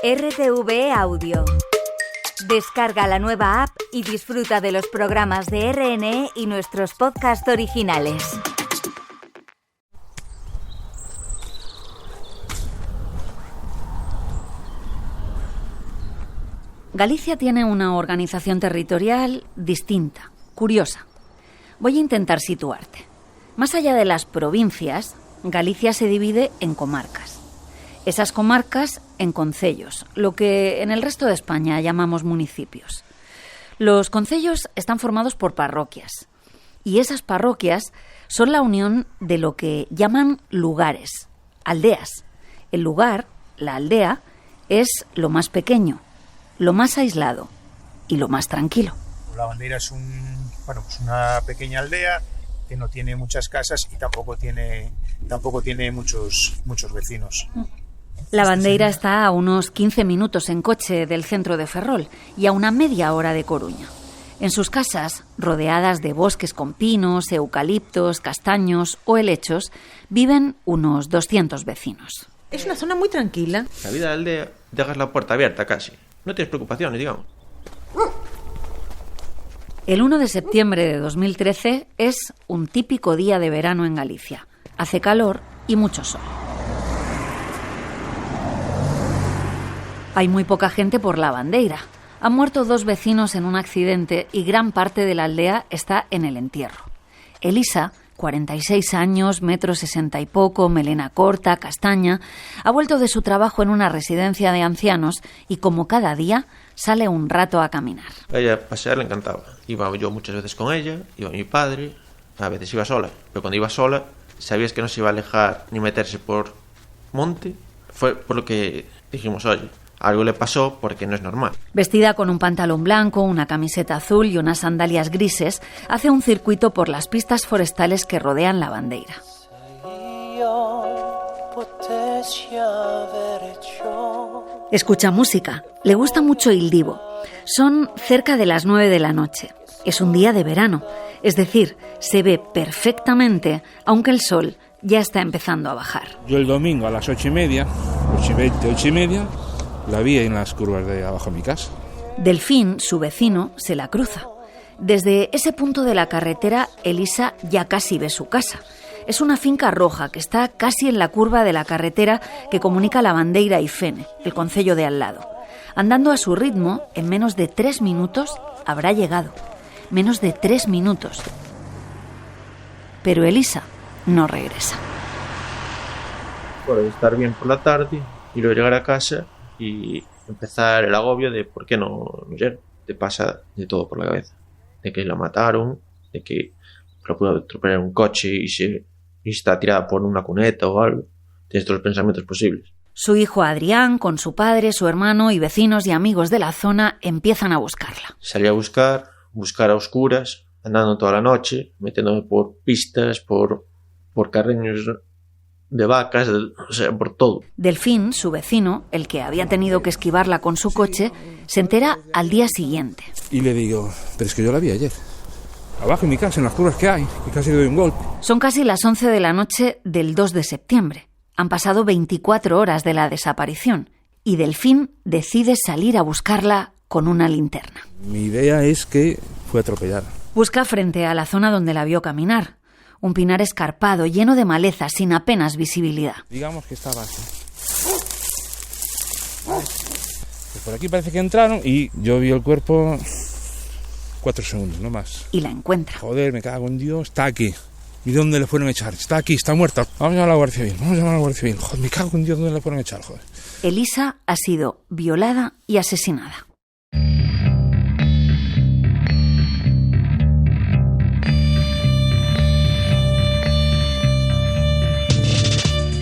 RTV Audio. Descarga la nueva app y disfruta de los programas de RNE y nuestros podcasts originales. Galicia tiene una organización territorial distinta, curiosa. Voy a intentar situarte. Más allá de las provincias, Galicia se divide en comarcas. Esas comarcas en concellos, lo que en el resto de España llamamos municipios. Los concellos están formados por parroquias y esas parroquias son la unión de lo que llaman lugares, aldeas. El lugar, la aldea, es lo más pequeño, lo más aislado y lo más tranquilo. La Bandeira es una pequeña aldea que no tiene muchas casas y tampoco tiene muchos vecinos. La Bandeira está a unos 15 minutos en coche del centro de Ferrol y a una media hora de Coruña. En sus casas, rodeadas de bosques con pinos, eucaliptos, castaños o helechos, viven unos 200 vecinos. Es una zona muy tranquila. La vida de la aldea, dejas la puerta abierta casi. No tienes preocupaciones, digamos. El 1 de septiembre de 2013 es un típico día de verano en Galicia. Hace calor y mucho sol. Hay muy poca gente por la Bandeira. Han muerto 2 vecinos en un accidente y gran parte de la aldea está en el entierro. Elisa, 46 años, 1,60 m y poco, melena corta, castaña, ha vuelto de su trabajo en una residencia de ancianos y, como cada día, sale un rato a caminar. A ella pasear le encantaba. Iba yo muchas veces con ella, iba mi padre, a veces iba sola. Pero cuando iba sola, sabías que no se iba a alejar ni meterse por monte. Fue por lo que dijimos, oye, algo le pasó porque no es normal. Vestida con un pantalón blanco, una camiseta azul y unas sandalias grises, hace un circuito por las pistas forestales que rodean la Bandeira. Escucha música. Le gusta mucho il divo. Son cerca de las 9 de la noche. Es un día de verano. Es decir, se ve perfectamente, aunque el sol ya está empezando a bajar. Yo el domingo a las 8:30, 8:20, 8:30... la vi en las curvas de abajo de mi casa. Delfín, su vecino, se la cruza. Desde ese punto de la carretera, Elisa ya casi ve su casa. Es una finca roja que está casi en la curva de la carretera que comunica la Bandeira y Fene, el concello de al lado. Andando a su ritmo, en menos de 3 minutos habrá llegado. Menos de 3 minutos. Pero Elisa no regresa. Puedo estar bien por la tarde y luego llegar a casa y empezar el agobio de por qué no llega. Te pasa de todo por la cabeza. De que la mataron, de que lo pudo atropellar un coche y está tirada por una cuneta o algo. Tienes todos los pensamientos posibles. Su hijo Adrián, con su padre, su hermano y vecinos y amigos de la zona, empiezan a buscarla. Salí a buscar a oscuras, andando toda la noche, metiéndome por pistas, por carreños de vacas, o sea, por todo. Delfín, su vecino, el que había tenido que esquivarla con su coche, se entera al día siguiente. Y le digo, pero es que yo la vi ayer. Abajo en mi casa, en las curvas que hay, y casi le doy un golpe. Son casi las 11 de la noche del 2 de septiembre. Han pasado 24 horas de la desaparición y Delfín decide salir a buscarla con una linterna. Mi idea es que fue atropellada. Busca frente a la zona donde la vio caminar. Un pinar escarpado, lleno de maleza, sin apenas visibilidad. Digamos que estaba así. Pues por aquí parece que entraron y yo vi el cuerpo 4 segundos, no más. Y la encuentra. Joder, me cago en Dios, está aquí. ¿Y dónde le fueron a echar? Está aquí, está muerta. Vamos a llamar a la Guardia Civil, Joder, me cago en Dios, ¿dónde le fueron a echar? Joder. Elisa ha sido violada y asesinada.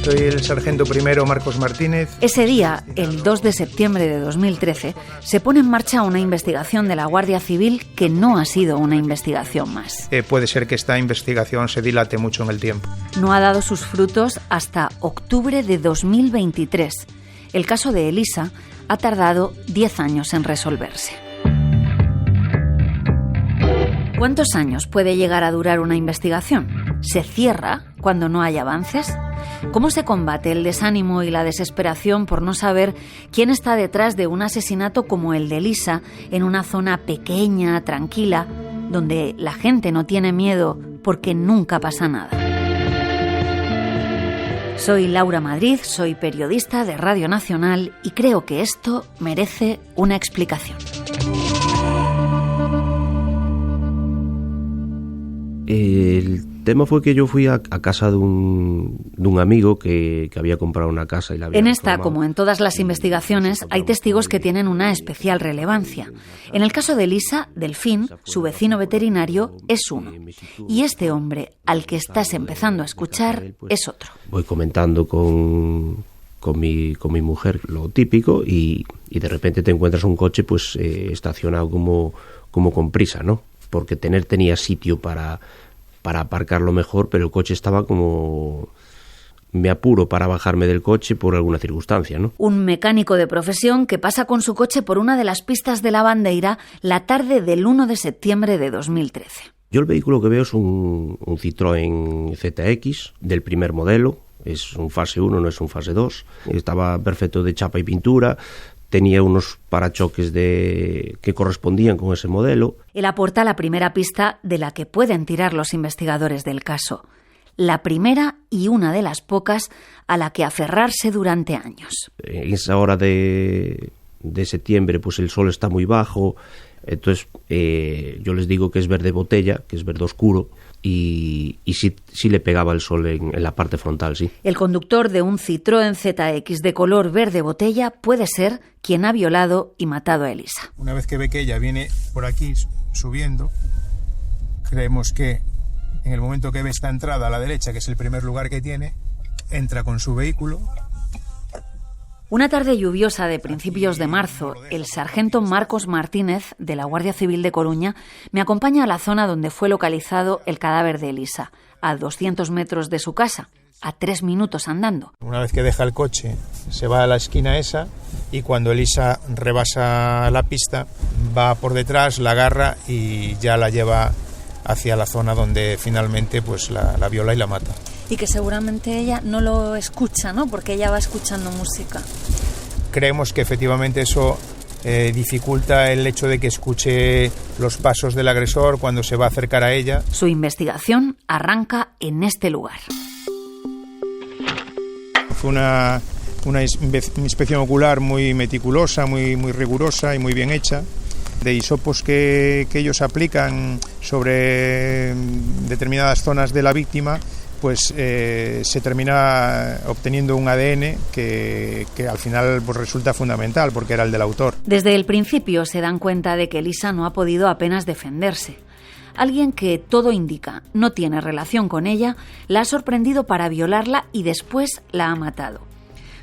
Soy el sargento primero Marcos Martínez. Ese día, el 2 de septiembre de 2013, se pone en marcha una investigación de la Guardia Civil que no ha sido una investigación más. Puede ser que esta investigación se dilate mucho en el tiempo. No ha dado sus frutos hasta octubre de 2023. El caso de Elisa ha tardado 10 años en resolverse. ¿Cuántos años puede llegar a durar una investigación? ¿Se cierra cuando no hay avances? ¿Cómo se combate el desánimo y la desesperación por no saber quién está detrás de un asesinato como el de Elisa, en una zona pequeña, tranquila, donde la gente no tiene miedo porque nunca pasa nada? Soy Laura Madrid, soy periodista de Radio Nacional y creo que esto merece una explicación. El tema fue que yo fui a casa de un amigo que había comprado una casa y la había En esta, reformado. como en todas las investigaciones, hay testigos que tienen una especial relevancia. En el caso de Elisa, Delfín, su vecino veterinario, es uno. Y este hombre, al que estás empezando a escuchar, es otro. Voy comentando con mi mujer lo típico y de repente te encuentras un coche pues estacionado como con prisa, ¿no? Porque tenía sitio para aparcarlo mejor, pero el coche estaba como... Me apuro para bajarme del coche por alguna circunstancia, ¿no? Un mecánico de profesión que pasa con su coche por una de las pistas de la Bandeira la tarde del 1 de septiembre de 2013. Yo el vehículo que veo es un Citroën ZX del primer modelo. Es un fase 1, no es un fase 2. Estaba perfecto de chapa y pintura. Tenía unos parachoques que correspondían con ese modelo. Él aporta la primera pista de la que pueden tirar los investigadores del caso. La primera y una de las pocas a la que aferrarse durante años. En esa hora de septiembre, pues el sol está muy bajo. Entonces yo les digo que es verde botella, que es verde oscuro. Y sí le pegaba el sol en la parte frontal, sí. El conductor de un Citroën ZX de color verde botella puede ser quien ha violado y matado a Elisa. Una vez que ve que ella viene por aquí subiendo, creemos que en el momento que ve esta entrada a la derecha, que es el primer lugar que tiene, entra con su vehículo. Una tarde lluviosa de principios de marzo, el sargento Marcos Martínez, de la Guardia Civil de Coruña, me acompaña a la zona donde fue localizado el cadáver de Elisa, a 200 metros de su casa, a 3 minutos andando. Una vez que deja el coche, se va a la esquina esa y cuando Elisa rebasa la pista, va por detrás, la agarra y ya la lleva hacia la zona donde finalmente pues la viola y la mata. Y que seguramente ella no lo escucha, ¿no? Porque ella va escuchando música. Creemos que efectivamente eso dificulta el hecho de que escuche los pasos del agresor cuando se va a acercar a ella. Su investigación arranca en este lugar. Fue una inspección ocular muy meticulosa, muy rigurosa y muy bien hecha. De hisopos que ellos aplican sobre determinadas zonas de la víctima, pues se termina obteniendo un ADN que al final pues, resulta fundamental porque era el del autor. Desde el principio se dan cuenta de que Elisa no ha podido apenas defenderse. Alguien que, todo indica, no tiene relación con ella, la ha sorprendido para violarla y después la ha matado.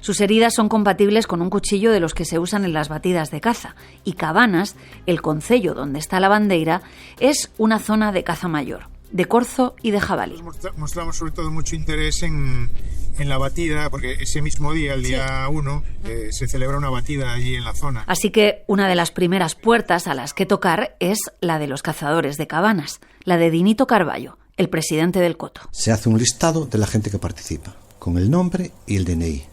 Sus heridas son compatibles con un cuchillo de los que se usan en las batidas de caza, y Cabanas, el concello donde está la Bandeira, es una zona de caza mayor, de corzo y de jabalí. Mostramos sobre todo mucho interés en la batida, porque ese mismo día, el día 1, se celebra una batida allí en la zona. Así que una de las primeras puertas a las que tocar es la de los cazadores de Cabanas, la de Dinito Carballo, el presidente del Coto. Se hace un listado de la gente que participa, con el nombre y el DNI.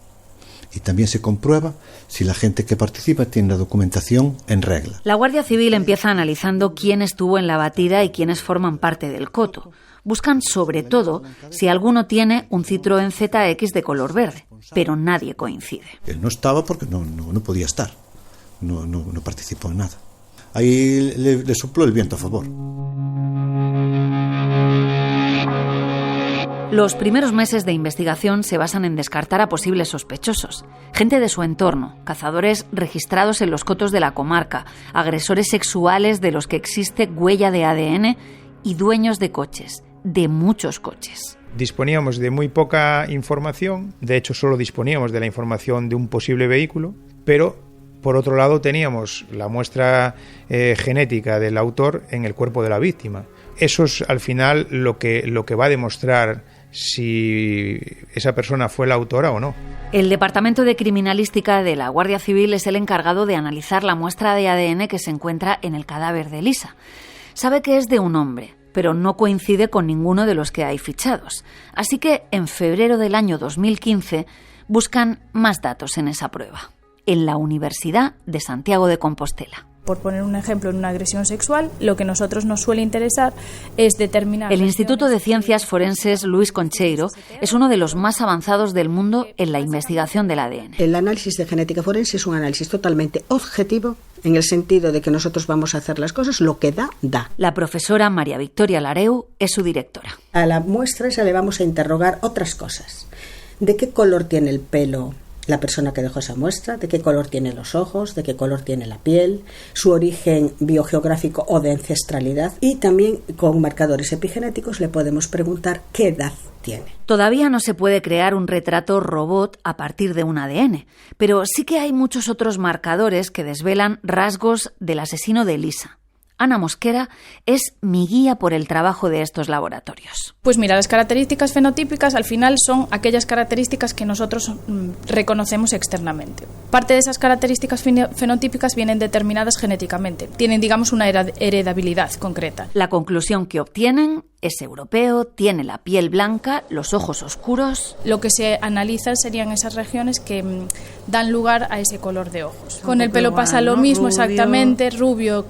Y también se comprueba si la gente que participa tiene la documentación en regla. La Guardia Civil empieza analizando quién estuvo en la batida y quiénes forman parte del Coto. Buscan sobre todo si alguno tiene un Citroën ZX de color verde, pero nadie coincide. Él no estaba porque no podía estar, no participó en nada. Ahí le sopló el viento a favor. Los primeros meses de investigación se basan en descartar a posibles sospechosos, gente de su entorno, cazadores registrados en los cotos de la comarca, agresores sexuales de los que existe huella de ADN y dueños de coches, de muchos coches. Disponíamos de muy poca información, de hecho solo disponíamos de la información de un posible vehículo, pero por otro lado teníamos la muestra genética del autor en el cuerpo de la víctima. Eso es al final lo que va a demostrar si esa persona fue la autora o no. El Departamento de Criminalística de la Guardia Civil es el encargado de analizar la muestra de ADN que se encuentra en el cadáver de Elisa. Sabe que es de un hombre, pero no coincide con ninguno de los que hay fichados. Así que en febrero del año 2015 buscan más datos en esa prueba, en la Universidad de Santiago de Compostela. Por poner un ejemplo, en una agresión sexual, lo que a nosotros nos suele interesar es determinar... El Instituto de Ciencias Forenses Luis Concheiro es uno de los más avanzados del mundo en la investigación del ADN. El análisis de genética forense es un análisis totalmente objetivo, en el sentido de que nosotros vamos a hacer las cosas, lo que da, da. La profesora María Victoria Lareu es su directora. A la muestra esa le vamos a interrogar otras cosas. ¿De qué color tiene el pelo la persona que dejó esa muestra? ¿De qué color tiene los ojos? ¿De qué color tiene la piel? ¿Su origen biogeográfico o de ancestralidad? Y también con marcadores epigenéticos le podemos preguntar qué edad tiene. Todavía no se puede crear un retrato robot a partir de un ADN, pero sí que hay muchos otros marcadores que desvelan rasgos del asesino de Elisa. Ana Mosquera es mi guía por el trabajo de estos laboratorios. Pues mira, las características fenotípicas al final son aquellas características que nosotros reconocemos externamente. Parte de esas características fenotípicas vienen determinadas genéticamente, tienen, digamos, una heredabilidad concreta. La conclusión que obtienen es europeo, tiene la piel blanca, los ojos oscuros. Lo que se analiza serían esas regiones que dan lugar a ese color de ojos. Con el pelo pasa lo mismo, rubio. Exactamente, rubio,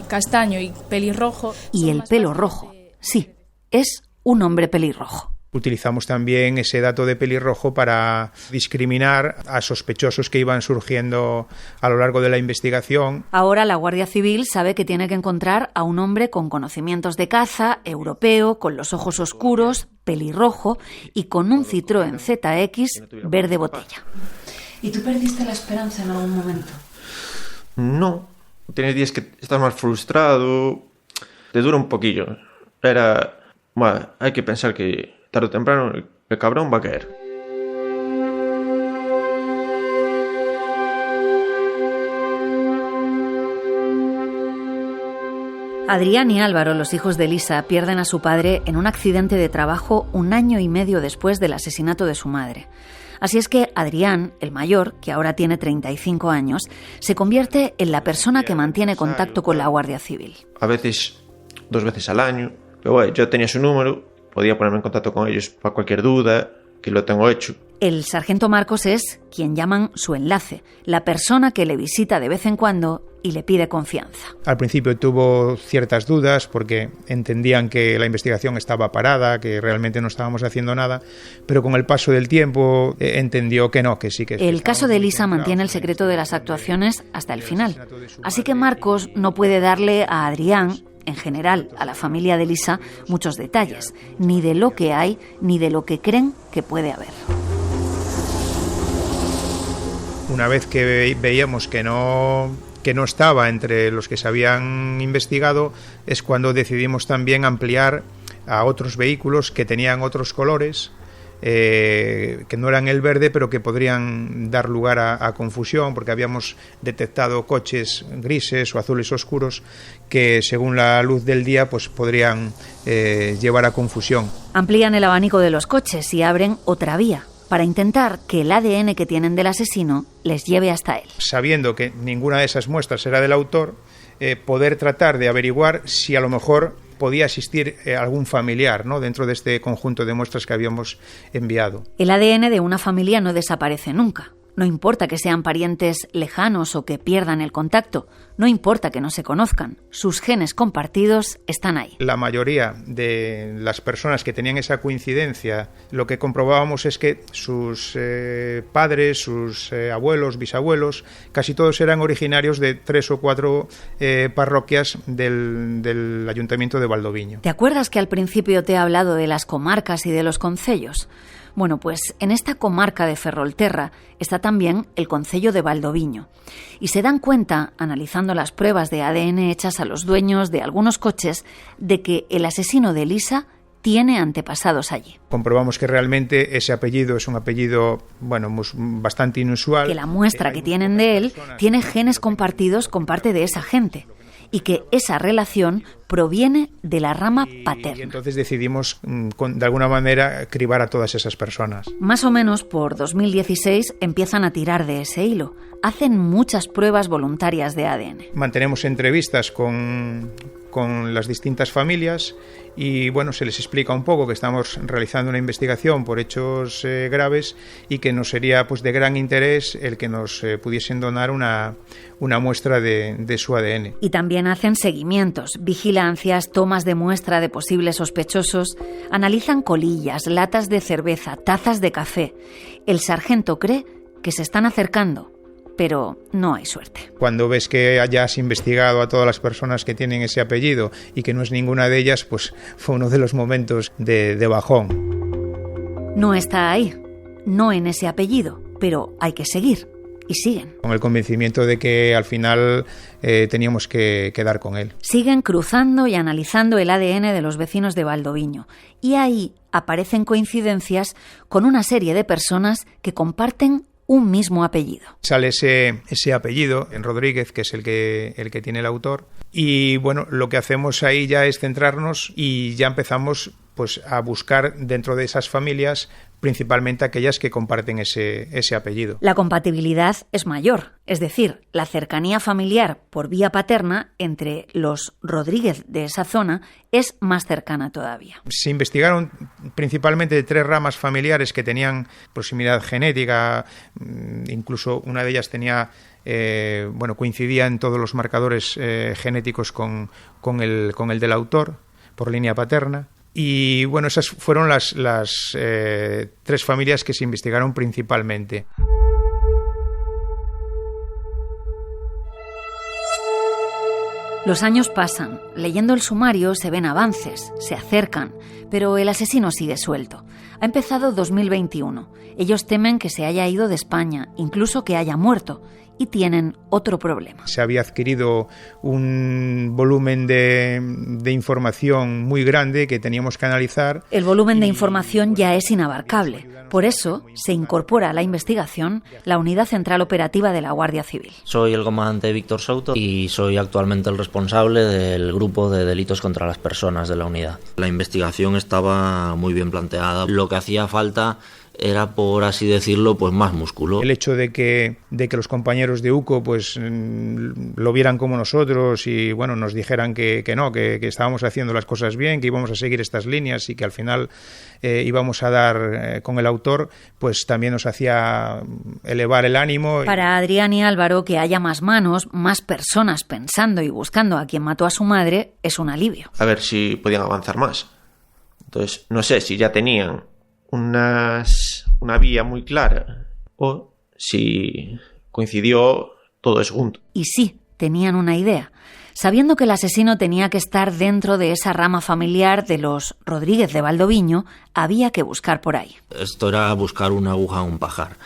castaño y pelirrojo. Y el pelo rojo, sí, es un hombre pelirrojo. Utilizamos también ese dato de pelirrojo para discriminar a sospechosos que iban surgiendo a lo largo de la investigación. Ahora la Guardia Civil sabe que tiene que encontrar a un hombre con conocimientos de caza, europeo, con los ojos oscuros, pelirrojo y con un Citroën ZX verde botella. ¿Y tú perdiste la esperanza en algún momento? No. Tienes días que estás más frustrado, te dura un poquillo. Bueno, hay que pensar que tarde o temprano el cabrón va a caer. Adrián y Álvaro, los hijos de Elisa, pierden a su padre en un accidente de trabajo 1 año y medio después del asesinato de su madre. Así es que Adrián, el mayor, que ahora tiene 35 años, se convierte en la persona que mantiene contacto con la Guardia Civil. A veces, 2 veces al año. Pero bueno, yo tenía su número, podía ponerme en contacto con ellos para cualquier duda, que lo tengo hecho. El sargento Marcos es quien llaman su enlace, la persona que le visita de vez en cuando y le pide confianza. Al principio tuvo ciertas dudas porque entendían que la investigación estaba parada, que realmente no estábamos haciendo nada, pero con el paso del tiempo entendió que no, que sí que... El caso de Elisa mantiene el secreto de las actuaciones hasta el final. Así que Marcos no puede darle a Adrián, en general a la familia de Elisa, muchos detalles, ni de lo que hay, ni de lo que creen que puede haber. Una vez que veíamos que no estaba entre los que se habían investigado, es cuando decidimos también ampliar a otros vehículos que tenían otros colores, que no eran el verde, pero que podrían dar lugar a confusión, porque habíamos detectado coches grises o azules oscuros que, según la luz del día, pues podrían llevar a confusión. Amplían el abanico de los coches y abren otra vía para intentar que el ADN que tienen del asesino les lleve hasta él. Sabiendo que ninguna de esas muestras era del autor, poder tratar de averiguar si a lo mejor podía existir algún familiar, ¿no?, dentro de este conjunto de muestras que habíamos enviado. El ADN de una familia no desaparece nunca. No importa que sean parientes lejanos o que pierdan el contacto, no importa que no se conozcan, sus genes compartidos están ahí. La mayoría de las personas que tenían esa coincidencia, lo que comprobábamos es que sus padres, sus abuelos, bisabuelos, casi todos eran originarios de 3 o 4 parroquias del Ayuntamiento de Valdoviño. ¿Te acuerdas que al principio te he hablado de las comarcas y de los concellos? Bueno, pues en esta comarca de Ferrolterra está también el concello de Valdoviño. Y se dan cuenta, analizando las pruebas de ADN hechas a los dueños de algunos coches, de que el asesino de Elisa tiene antepasados allí. Comprobamos que realmente ese apellido es un apellido, bueno, bastante inusual. Que la muestra que tienen de él tiene genes compartidos con parte de esa gente. Y que esa relación proviene de la rama paterna. Y entonces decidimos, de alguna manera, cribar a todas esas personas. Más o menos por 2016 empiezan a tirar de ese hilo. Hacen muchas pruebas voluntarias de ADN. Mantenemos entrevistas con con las distintas familias y bueno, se les explica un poco que estamos realizando una investigación por hechos graves y que nos sería pues de gran interés el que nos pudiesen donar una muestra de su ADN. Y también hacen seguimientos, vigilancias, tomas de muestra de posibles sospechosos, analizan colillas, latas de cerveza, tazas de café. El sargento cree que se están acercando, pero no hay suerte. Cuando ves que hayas investigado a todas las personas que tienen ese apellido y que no es ninguna de ellas, pues fue uno de los momentos de bajón. No está ahí, no en ese apellido, pero hay que seguir. Y siguen. Con el convencimiento de que al final teníamos que dar con él. Siguen cruzando y analizando el ADN de los vecinos de Valdoviño. Y ahí aparecen coincidencias con una serie de personas que comparten un mismo apellido. Sale ese apellido en Rodríguez, que es el que tiene el autor. Y bueno, lo que hacemos ahí ya es centrarnos y ya empezamos pues a buscar dentro de esas familias principalmente aquellas que comparten ese apellido. La compatibilidad es mayor, es decir, la cercanía familiar por vía paterna entre los Rodríguez de esa zona es más cercana todavía. Se investigaron principalmente 3 ramas familiares que tenían proximidad genética, incluso una de ellas tenía coincidía en todos los marcadores genéticos con el del autor por línea paterna. Y bueno, esas fueron las 3 familias que se investigaron principalmente. Los años pasan. Leyendo el sumario se ven avances, se acercan, pero el asesino sigue suelto. Ha empezado 2021. Ellos temen que se haya ido de España, incluso que haya muerto. Y tienen otro problema. Se había adquirido un volumen de información muy grande que teníamos que analizar. El volumen de información ya es inabarcable. Por eso se incorpora a la investigación la Unidad Central Operativa de la Guardia Civil. Soy el comandante Víctor Souto y soy actualmente el responsable del grupo de delitos contra las personas de la unidad. La investigación estaba muy bien planteada. Lo que hacía falta era, por así decirlo, pues más músculo. El hecho de que los compañeros de UCO pues lo vieran como nosotros y bueno, nos dijeran que estábamos haciendo las cosas bien, que íbamos a seguir estas líneas y que al final íbamos a dar con el autor, pues también nos hacía elevar el ánimo. Para Adrián y Álvaro, que haya más manos, más personas pensando y buscando a quien mató a su madre, es un alivio. A ver si podían avanzar más. Entonces, no sé si ya tenían una vía muy clara o si coincidió todo eso junto. Y sí, tenían una idea. Sabiendo que el asesino tenía que estar dentro de esa rama familiar de los Rodríguez de Valdoviño, había que buscar por ahí. Esto era buscar una aguja en un pajar,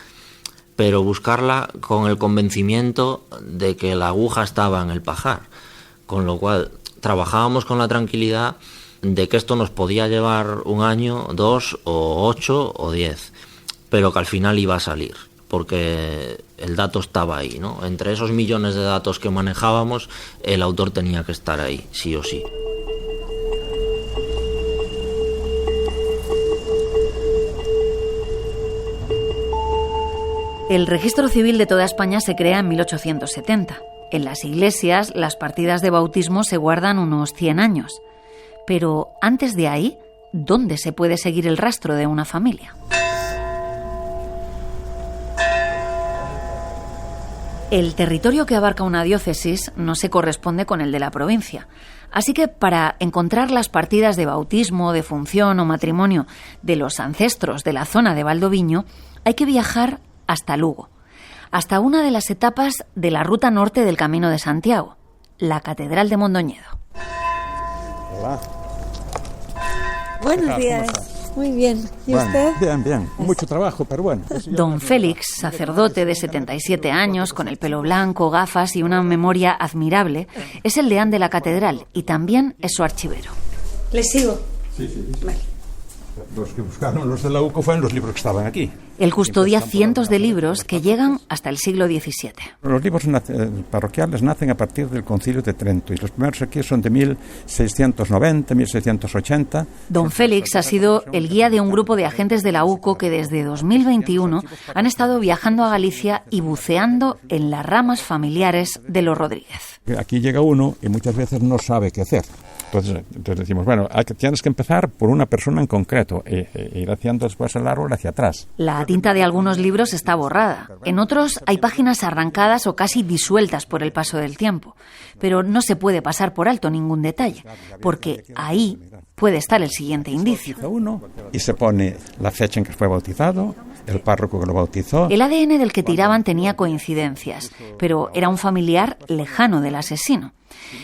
pero buscarla con el convencimiento de que la aguja estaba en el pajar, con lo cual trabajábamos con la tranquilidad de que esto nos podía llevar 1 año, 2 o 8 o 10, pero que al final iba a salir, porque el dato estaba ahí, ¿no? Entre esos millones de datos que manejábamos, el autor tenía que estar ahí, sí o sí. El registro civil de toda España se crea en 1870. En las iglesias, las partidas de bautismo se guardan unos 100 años. Pero antes de ahí, ¿dónde se puede seguir el rastro de una familia? El territorio que abarca una diócesis no se corresponde con el de la provincia. Así que para encontrar las partidas de bautismo, defunción o matrimonio de los ancestros de la zona de Valdoviño, hay que viajar hasta Lugo, hasta una de las etapas de la ruta norte del Camino de Santiago, la Catedral de Mondoñedo. Hola. Buenos días. Muy bien. ¿Y usted? Bien. Mucho trabajo, pero bueno. Don Félix, sacerdote de 77 años, con el pelo blanco, gafas y una memoria admirable, es el deán de la catedral y también es su archivero. ¿Le sigo? Sí. Vale. Los que buscaron los de la UCO fueron los libros que estaban aquí. Él custodia cientos de libros que llegan hasta el siglo XVII. Los libros parroquiales nacen a partir del Concilio de Trento y los primeros aquí son de 1690, 1680. Don Félix ha sido el guía de un grupo de agentes de la UCO que desde 2021 han estado viajando a Galicia y buceando en las ramas familiares de los Rodríguez. Aquí llega uno y muchas veces no sabe qué hacer. Entonces decimos, bueno, tienes que empezar por una persona en concreto e ir haciendo después el árbol hacia atrás. La tinta de algunos libros está borrada. En otros hay páginas arrancadas o casi disueltas por el paso del tiempo. Pero no se puede pasar por alto ningún detalle, porque ahí puede estar el siguiente indicio. Y se pone la fecha en que fue bautizado, el párroco que lo bautizó. El ADN del que tiraban tenía coincidencias, pero era un familiar lejano del asesino.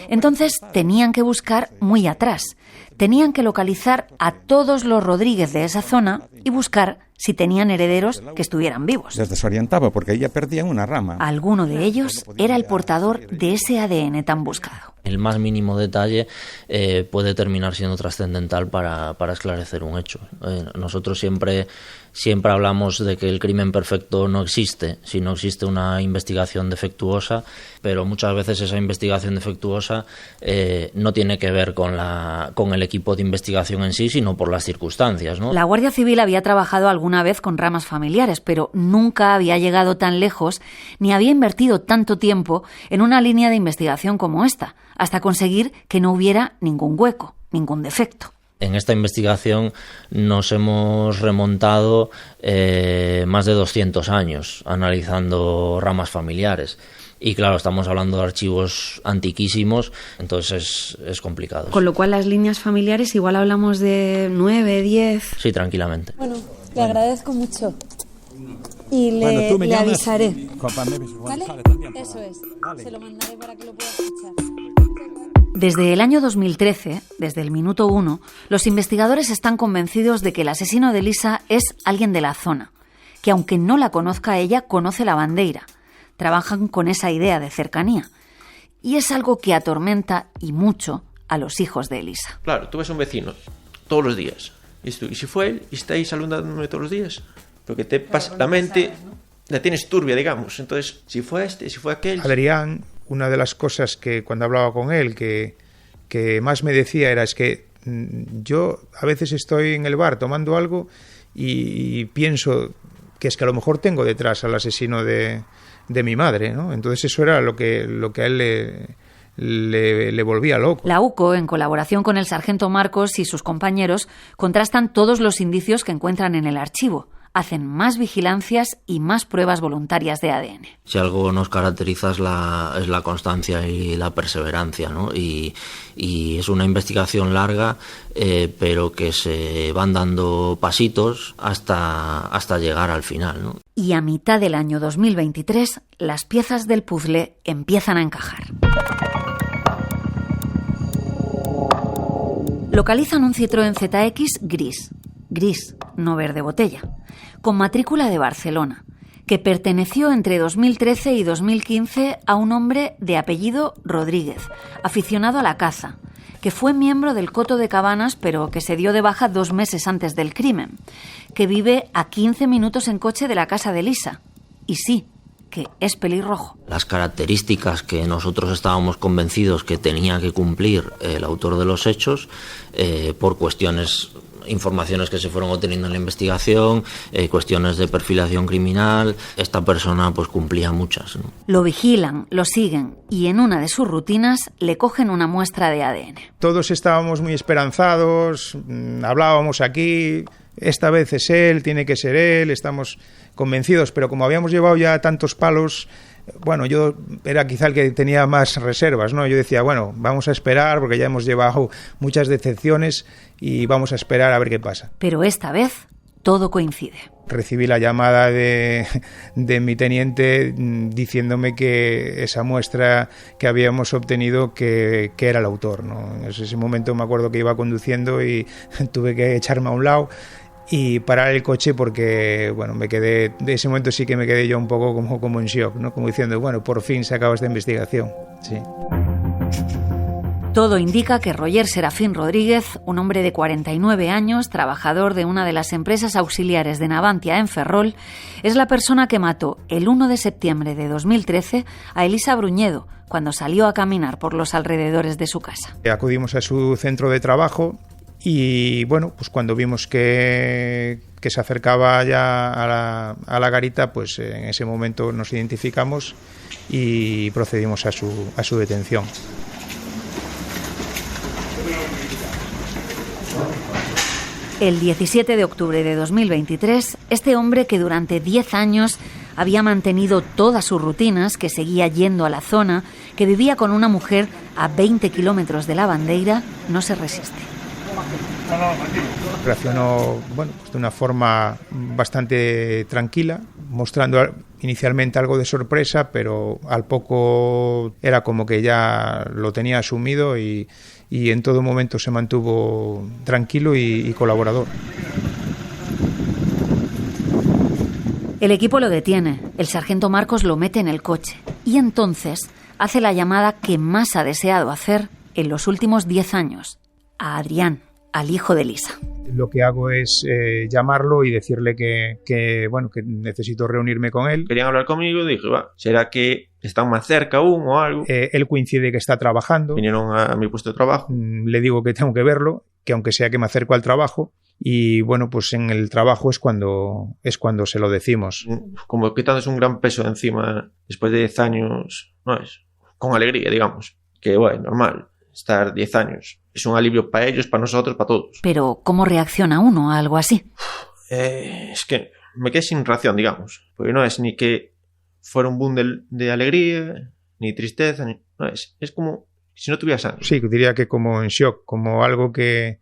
Entonces tenían que buscar muy atrás. Tenían que localizar a todos los Rodríguez de esa zona y buscar si tenían herederos que estuvieran vivos. Les desorientaba porque ella perdía una rama. Alguno de ellos era el portador de ese ADN tan buscado. El más mínimo detalle puede terminar siendo trascendental para esclarecer un hecho. Nosotros siempre hablamos de que el crimen perfecto no existe, si no existe una investigación defectuosa, pero muchas veces esa investigación defectuosa no tiene que ver con el equipo de investigación en sí, sino por las circunstancias, ¿no? La Guardia Civil había trabajado alguna vez con ramas familiares, pero nunca había llegado tan lejos ni había invertido tanto tiempo en una línea de investigación como esta, hasta conseguir que no hubiera ningún hueco, ningún defecto. En esta investigación nos hemos remontado más de 200 años analizando ramas familiares. Y claro, estamos hablando de archivos antiquísimos, entonces es complicado. Con lo cual las líneas familiares igual hablamos de 9, 10... Sí, tranquilamente. Bueno, le agradezco mucho. Y le avisaré. ¿Vale? Eso es. Se lo mandaré para que lo pueda escuchar. Desde el año 2013, desde el minuto 1, los investigadores están convencidos de que el asesino de Elisa es alguien de la zona, que aunque no la conozca ella, conoce la bandeira. Trabajan con esa idea de cercanía. Y es algo que atormenta y mucho a los hijos de Elisa. Claro, tú ves a un vecino todos los días. Y si fue él y está ahí saludándome todos los días, porque te pasa la mente, la tienes turbia, digamos. Entonces, si fue este, si fue aquel... Adrián, una de las cosas que cuando hablaba con él que más me decía era es que yo a veces estoy en el bar tomando algo y pienso que es que a lo mejor tengo detrás al asesino de mi madre, ¿no? Entonces eso era lo que a él le volvía loco. La UCO, en colaboración con el sargento Marcos y sus compañeros, contrastan todos los indicios que encuentran en el archivo. Hacen más vigilancias y más pruebas voluntarias de ADN. Si algo nos caracteriza es la constancia y la perseverancia, ¿no? Y es una investigación larga, pero que se van dando pasitos hasta llegar al final, ¿no? Y a mitad del año 2023, las piezas del puzzle empiezan a encajar. Localizan un Citroën ZX gris, no verde botella, con matrícula de Barcelona, que perteneció entre 2013 y 2015 a un hombre de apellido Rodríguez, aficionado a la caza, que fue miembro del Coto de Cabanas, pero que se dio de baja 2 meses antes del crimen, que vive a 15 minutos en coche de la casa de Elisa. Y sí, que es pelirrojo. Las características que nosotros estábamos convencidos que tenía que cumplir el autor de los hechos, por informaciones que se fueron obteniendo en la investigación, cuestiones de perfilación criminal, esta persona pues cumplía muchas, ¿no? Lo vigilan, lo siguen y en una de sus rutinas le cogen una muestra de ADN. Todos estábamos muy esperanzados, hablábamos aquí, esta vez es él, tiene que ser él, estamos convencidos, pero como habíamos llevado ya tantos palos, bueno, yo era quizá el que tenía más reservas, ¿no? Yo decía, bueno, vamos a esperar porque ya hemos llevado muchas decepciones y vamos a esperar a ver qué pasa. Pero esta vez todo coincide. Recibí la llamada de mi teniente diciéndome que esa muestra que habíamos obtenido que era el autor, ¿no? En ese momento me acuerdo que iba conduciendo y tuve que echarme a un lado y parar el coche porque, bueno, de ese momento sí que me quedé yo un poco como en shock, ¿no? Como diciendo, bueno, por fin se acaba esta investigación, sí. Todo indica que Roger Serafín Rodríguez, un hombre de 49 años, trabajador de una de las empresas auxiliares de Navantia en Ferrol, es la persona que mató el 1 de septiembre de 2013 a Elisa Bruñedo cuando salió a caminar por los alrededores de su casa. Acudimos a su centro de trabajo y bueno, pues cuando vimos que se acercaba ya a la garita, pues en ese momento nos identificamos y procedimos a su detención. El 17 de octubre de 2023, este hombre que durante 10 años había mantenido todas sus rutinas, que seguía yendo a la zona, que vivía con una mujer a 20 kilómetros de la Bandeira, no se resiste. Reaccionó pues de una forma bastante tranquila, mostrando inicialmente algo de sorpresa, pero al poco era como que ya lo tenía asumido y en todo momento se mantuvo tranquilo y colaborador. El equipo lo detiene, el sargento Marcos lo mete en el coche y entonces hace la llamada que más ha deseado hacer en los últimos 10 años, a Adrián, al hijo de Elisa. Lo que hago es llamarlo y decirle que necesito reunirme con él. Querían hablar conmigo y dije, ¿será que están más cerca aún o algo? Él coincide que está trabajando. Vinieron a mi puesto de trabajo. Le digo que tengo que verlo, que aunque sea que me acerco al trabajo. Y bueno, pues en el trabajo es cuando se lo decimos. Como quitándose un gran peso de encima después de 10 años, ¿no es? Con alegría, digamos. Que normal, estar 10 años. Es un alivio para ellos, para nosotros, para todos. Pero, ¿cómo reacciona uno a algo así? Es que me quedé sin reacción, digamos. Porque no es ni que fuera un boom de alegría, ni tristeza, no es como si no tuviera sangre. Sí, diría que como en shock, como algo que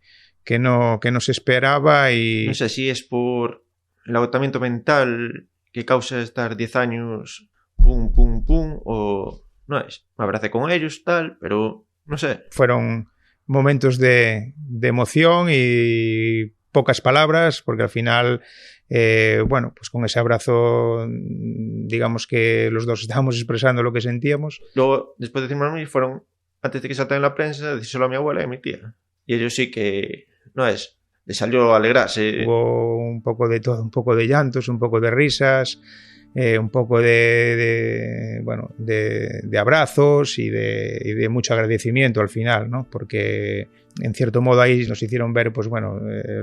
no se esperaba y... No sé si es por el agotamiento mental que causa estar 10 años pum, pum, pum, o no es. Me abracé con ellos, tal, pero no sé. Fueron momentos de emoción y pocas palabras, porque al final, pues con ese abrazo, digamos que los dos estábamos expresando lo que sentíamos. Luego, después de decirme a mí, fueron, antes de que saltara en la prensa, decírselo a mi abuela y a mi tía. Y ellos sí que, le salió a alegrarse. Hubo un poco de todo, un poco de llantos, un poco de risas, un poco de abrazos y de mucho agradecimiento al final, ¿no? Porque en cierto modo ahí nos hicieron ver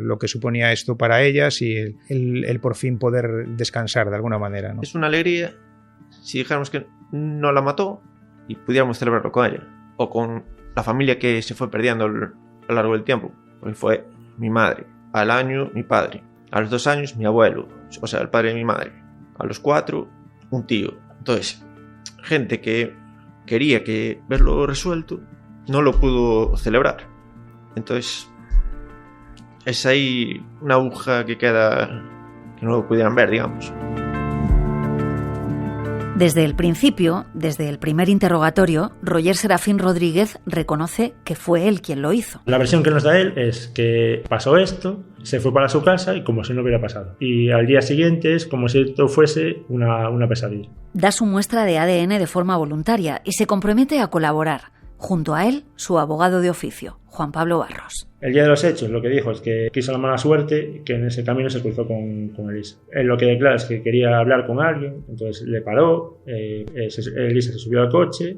lo que suponía esto para ellas y el por fin poder descansar de alguna manera, ¿no? Es una alegría si dijéramos que no la mató y pudiéramos celebrarlo con ella o con la familia que se fue perdiendo a lo largo del tiempo. Porque fue mi madre, al año mi padre, a los 2 años mi abuelo, o sea, el padre de mi madre, a los 4 un tío. Entonces, gente que quería verlo resuelto no lo pudo celebrar. Entonces, es ahí una aguja que queda que no lo pudieran ver, digamos. Desde el principio, desde el primer interrogatorio, Roger Serafín Rodríguez reconoce que fue él quien lo hizo. La versión que nos da él es que pasó esto, se fue para su casa y como si no hubiera pasado. Y al día siguiente es como si esto fuese una pesadilla. Da su muestra de ADN de forma voluntaria y se compromete a colaborar. Junto a él, su abogado de oficio, Juan Pablo Barros. El día de los hechos lo que dijo es que quiso la mala suerte y que en ese camino se cruzó con Elisa. Él lo que declara es que quería hablar con alguien, entonces le paró, Elisa se subió al coche,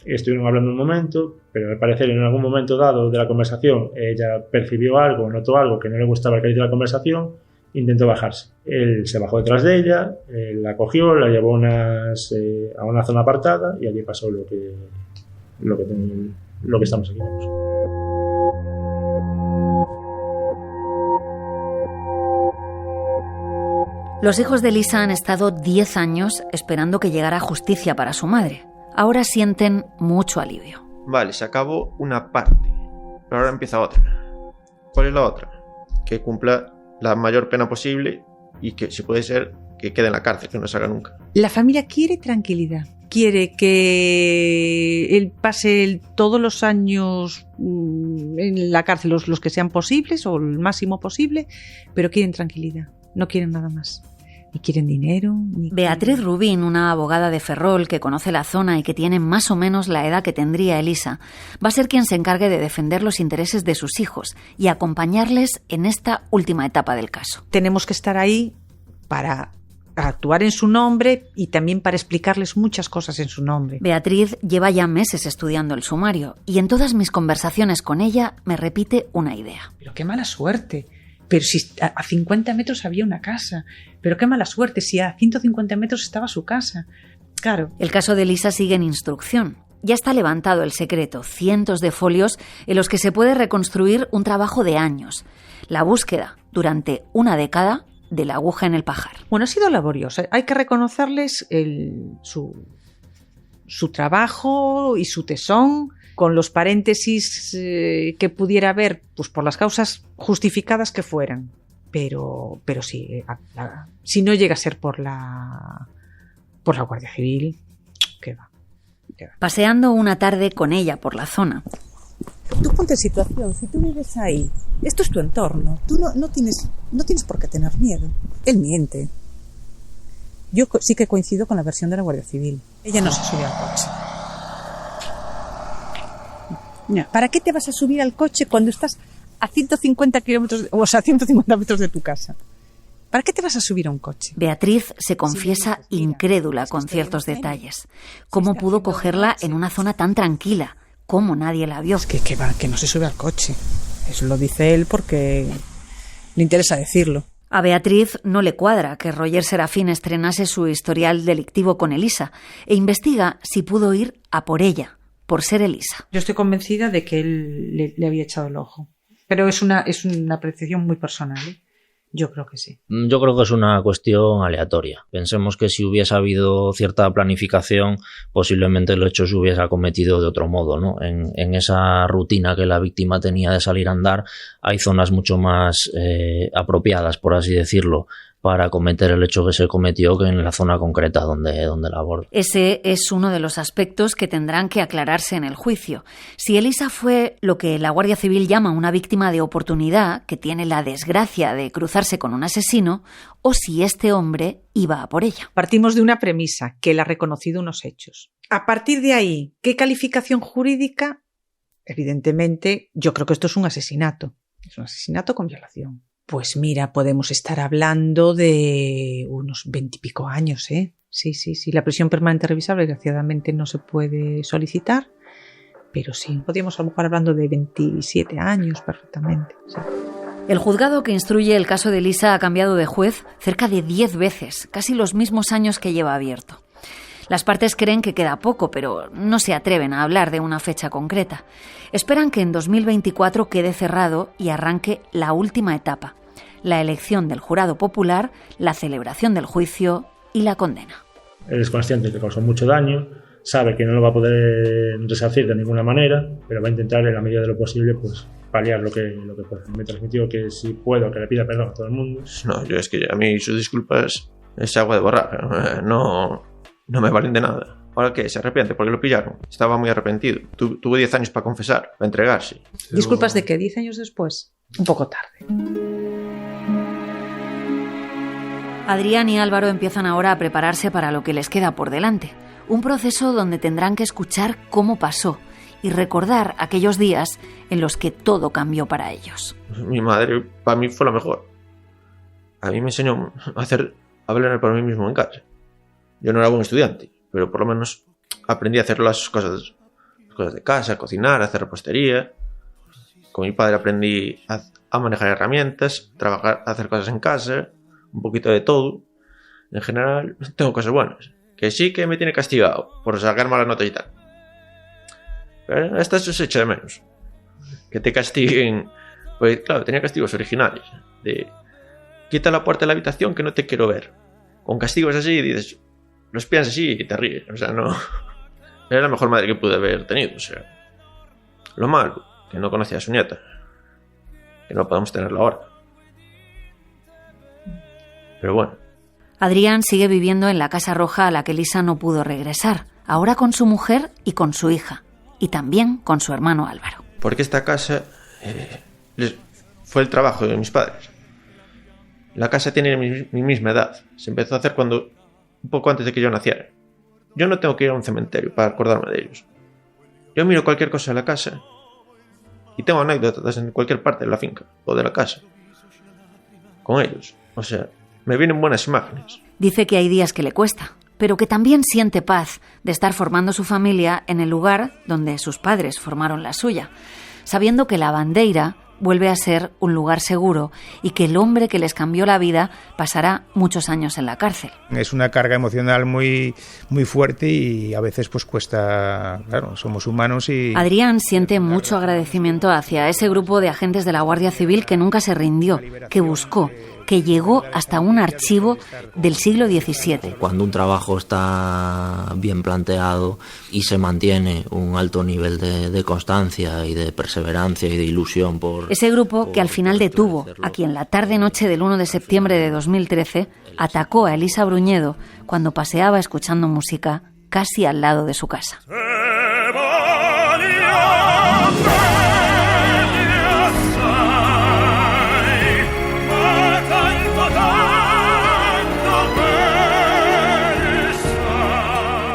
estuvieron hablando un momento, pero al parecer en algún momento dado de la conversación ella percibió algo, notó algo que no le gustaba el cariz de la conversación, intentó bajarse. Él se bajó detrás de ella, la cogió, la llevó a una zona apartada y allí pasó lo que estamos aquí. Los hijos de Elisa han estado 10 años esperando que llegara justicia para su madre. Ahora sienten mucho alivio. Vale, se acabó una parte, pero ahora empieza otra. ¿Cuál es la otra? Que cumpla la mayor pena posible y que, si puede ser, que quede en la cárcel, que no salga nunca. La familia quiere tranquilidad. Quiere que él pase todos los años en la cárcel, los que sean posibles o el máximo posible, pero quieren tranquilidad, no quieren nada más. ni quieren dinero. Beatriz Rubín, una abogada de Ferrol que conoce la zona y que tiene más o menos la edad que tendría Elisa, va a ser quien se encargue de defender los intereses de sus hijos y acompañarles en esta última etapa del caso. Tenemos que estar ahí para actuar en su nombre y también para explicarles muchas cosas en su nombre. Beatriz lleva ya meses estudiando el sumario y en todas mis conversaciones con ella me repite una idea. Pero qué mala suerte. Pero si a 50 metros había una casa. Pero qué mala suerte si a 150 metros estaba su casa. Claro. El caso de Elisa sigue en instrucción. Ya está levantado el secreto, cientos de folios en los que se puede reconstruir un trabajo de años. La búsqueda, durante una década, de la aguja en el pajar. Bueno, ha sido laboriosa. Hay que reconocerles su trabajo y su tesón, con los paréntesis que pudiera haber, pues por las causas justificadas que fueran. Pero sí, si no llega a ser por la Guardia Civil, ¿qué va? Paseando una tarde con ella por la zona. Tú ponte en situación, si tú vives ahí, esto es tu entorno, tú no tienes por qué tener miedo. Él miente. Yo sí que coincido con la versión de la Guardia Civil. Ella no se subió al coche. No. ¿Para qué te vas a subir al coche cuando estás a 150 kilómetros, o sea, 150 metros de tu casa? ¿Para qué te vas a subir a un coche? Beatriz se confiesa incrédula con ciertos detalles. ¿Cómo pudo cogerla en una zona tan tranquila? ¿Cómo nadie la vio? Es que no se sube al coche. Eso lo dice él porque le interesa decirlo. A Beatriz no le cuadra que Roger Serafín estrenase su historial delictivo con Elisa e investiga si pudo ir a por ella, por ser Elisa. Yo estoy convencida de que él le había echado el ojo. Pero es una apreciación muy personal, ¿eh? Yo creo que sí. Yo creo que es una cuestión aleatoria. Pensemos que si hubiese habido cierta planificación, posiblemente el hecho se hubiese cometido de otro modo, ¿no? En esa rutina que la víctima tenía de salir a andar, hay zonas mucho más apropiadas, por así decirlo, para cometer el hecho que se cometió que en la zona concreta donde la aborda. Ese es uno de los aspectos que tendrán que aclararse en el juicio. Si Elisa fue lo que la Guardia Civil llama una víctima de oportunidad, que tiene la desgracia de cruzarse con un asesino, o si este hombre iba a por ella. Partimos de una premisa, que él ha reconocido unos hechos. A partir de ahí, ¿qué calificación jurídica? Evidentemente, yo creo que esto es un asesinato. Es un asesinato con violación. Pues mira, podemos estar hablando de unos 20 y pico años, ¿eh? Sí. La prisión permanente revisable, desgraciadamente, no se puede solicitar, pero sí, podríamos a lo mejor hablando de 27 años perfectamente. Sí. El juzgado que instruye el caso de Elisa ha cambiado de juez cerca de 10 veces, casi los mismos años que lleva abierto. Las partes creen que queda poco, pero no se atreven a hablar de una fecha concreta. Esperan que en 2024 quede cerrado y arranque la última etapa, la elección del jurado popular, la celebración del juicio y la condena. Él es consciente que causó mucho daño, sabe que no lo va a poder resarcir de ninguna manera, pero va a intentar en la medida de lo posible pues paliar lo que pueda. Me transmitió que si puedo que le pida perdón a todo el mundo. No, yo es que a mí sus disculpas es agua de borrar, no me valen de nada. Ahora que se arrepiente porque lo pillaron. Estaba muy arrepentido. Tuvo 10 años para confesar, para entregarse. ¿Disculpas de qué? ¿10 años después? Un poco tarde. Adrián y Álvaro empiezan ahora a prepararse para lo que les queda por delante. Un proceso donde tendrán que escuchar cómo pasó y recordar aquellos días en los que todo cambió para ellos. Mi madre, para mí, fue la mejor. A mí me enseñó a hablar por mí mismo en casa. Yo no era buen estudiante, pero por lo menos aprendí a hacer las cosas de casa, cocinar, hacer repostería. Con mi padre aprendí a manejar herramientas, trabajar, hacer cosas en casa, un poquito de todo. En general, tengo cosas buenas. Que sí que me tiene castigado por sacar malas notas y tal. Pero esta se echa de menos. Que te castiguen. Pues claro, tenía castigos originales. De quita la puerta de la habitación que no te quiero ver. Con castigos así dices, los piensas así y te ríes. O sea, no. Era la mejor madre que pude haber tenido. O sea, lo malo, que no conocía a su nieta. Que no podemos tenerla ahora. Pero bueno. Adrián sigue viviendo en la Casa Roja a la que Elisa no pudo regresar, ahora con su mujer y con su hija, y también con su hermano Álvaro. Porque esta casa fue el trabajo de mis padres. La casa tiene mi misma edad. Se empezó a hacer un poco antes de que yo naciera. Yo no tengo que ir a un cementerio para acordarme de ellos. Yo miro cualquier cosa de la casa y tengo anécdotas en cualquier parte de la finca o de la casa con ellos. O sea, me vienen buenas imágenes. Dice que hay días que le cuesta, pero que también siente paz de estar formando su familia en el lugar donde sus padres formaron la suya, sabiendo que la Bandeira vuelve a ser un lugar seguro y que el hombre que les cambió la vida pasará muchos años en la cárcel. Es una carga emocional muy, muy fuerte y a veces pues cuesta, claro, somos humanos y... Adrián siente mucho agradecimiento hacia ese grupo de agentes de la Guardia Civil que nunca se rindió, que buscó, que llegó hasta un archivo del siglo XVII. Cuando un trabajo está bien planteado y se mantiene un alto nivel de constancia y de perseverancia y de ilusión por... Ese grupo que al final detuvo a quien la tarde-noche del 1 de septiembre de 2013 atacó a Elisa Bruñedo cuando paseaba escuchando música casi al lado de su casa.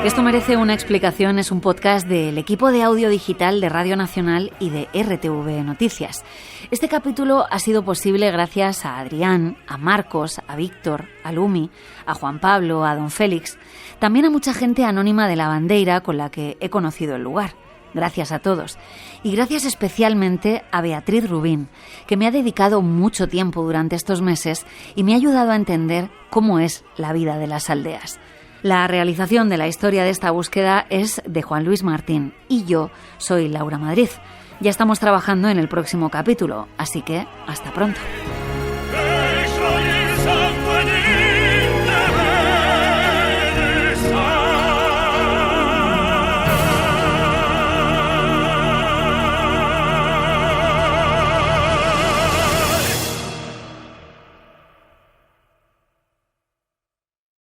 Esto merece una explicación, es un podcast del equipo de audio digital de Radio Nacional y de RTV Noticias. Este capítulo ha sido posible gracias a Adrián, a Marcos, a Víctor, a Lumi, a Juan Pablo, a Don Félix, también a mucha gente anónima de la Bandeira con la que he conocido el lugar. Gracias a todos. Y gracias especialmente a Beatriz Rubín, que me ha dedicado mucho tiempo durante estos meses y me ha ayudado a entender cómo es la vida de las aldeas. La realización de la historia de esta búsqueda es de Juan Luis Martín y yo soy Laura Madrid. Ya estamos trabajando en el próximo capítulo, así que hasta pronto.